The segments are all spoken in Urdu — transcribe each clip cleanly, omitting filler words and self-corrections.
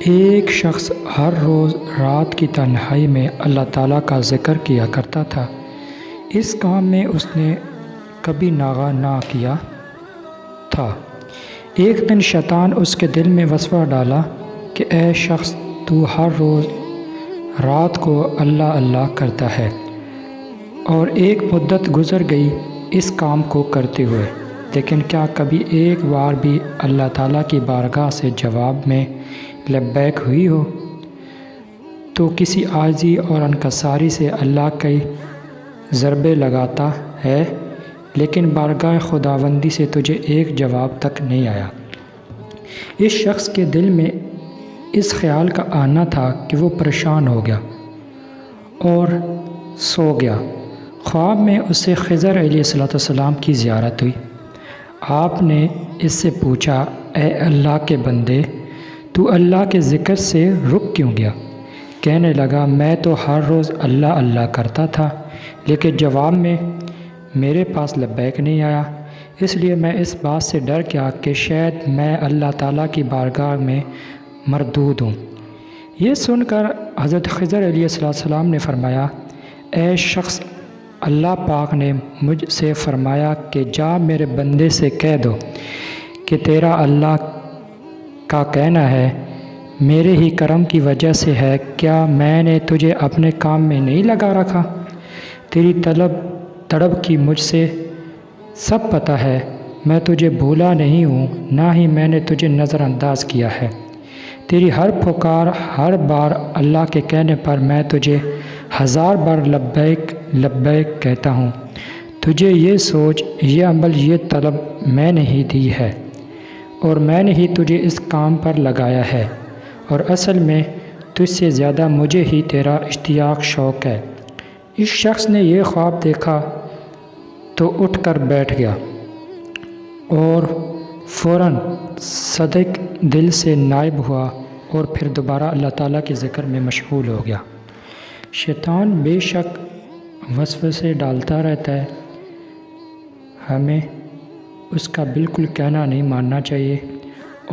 ایک شخص ہر روز رات کی تنہائی میں اللہ تعالیٰ کا ذکر کیا کرتا تھا۔ اس کام میں اس نے کبھی ناغہ نہ کیا تھا۔ ایک دن شیطان اس کے دل میں وسوسہ ڈالا کہ اے شخص، تو ہر روز رات کو اللہ اللہ کرتا ہے، اور ایک مدت گزر گئی اس کام کو کرتے ہوئے، لیکن کیا کبھی ایک بار بھی اللہ تعالیٰ کی بارگاہ سے جواب میں لبیک ہوئی ہو؟ تو کسی عاجزی اور انکساری سے اللہ کی ضربیں لگاتا ہے، لیکن بارگاہ خداوندی سے تجھے ایک جواب تک نہیں آیا۔ اس شخص کے دل میں اس خیال کا آنا تھا کہ وہ پریشان ہو گیا اور سو گیا۔ خواب میں اسے خضر علیہ السلام کی زیارت ہوئی۔ آپ نے اس سے پوچھا، اے اللہ کے بندے، تو اللہ کے ذکر سے رک کیوں گیا؟ کہنے لگا، میں تو ہر روز اللہ اللہ کرتا تھا، لیکن جواب میں میرے پاس لبیک نہیں آیا، اس لیے میں اس بات سے ڈر گیا کہ شاید میں اللہ تعالیٰ کی بارگاہ میں مردود ہوں۔ یہ سن کر حضرت خضر علیہ السلام نے فرمایا، اے شخص، اللہ پاک نے مجھ سے فرمایا کہ جا میرے بندے سے کہہ دو کہ تیرا اللہ کا کہنا ہے میرے ہی کرم کی وجہ سے ہے، کیا میں نے تجھے اپنے کام میں نہیں لگا رکھا؟ تیری تڑپ کی مجھ سے سب پتہ ہے، میں تجھے بھولا نہیں ہوں، نہ ہی میں نے تجھے نظر انداز کیا ہے۔ تیری ہر پکار، ہر بار اللہ کے کہنے پر میں تجھے 1000 بار لبیک لبیک کہتا ہوں۔ تجھے یہ سوچ، یہ عمل، یہ طلب میں نے ہی دی ہے، اور میں نے ہی تجھے اس کام پر لگایا ہے، اور اصل میں تجھ سے زیادہ مجھے ہی تیرا اشتیاق شوق ہے۔ اس شخص نے یہ خواب دیکھا تو اٹھ کر بیٹھ گیا اور فوراً صادق دل سے نائب ہوا، اور پھر دوبارہ اللہ تعالیٰ کے ذکر میں مشغول ہو گیا۔ شیطان بے شک وسوسے ڈالتا رہتا ہے، ہمیں اس کا بالکل کہنا نہیں ماننا چاہیے،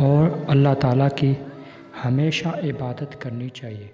اور اللہ تعالیٰ کی ہمیشہ عبادت کرنی چاہیے۔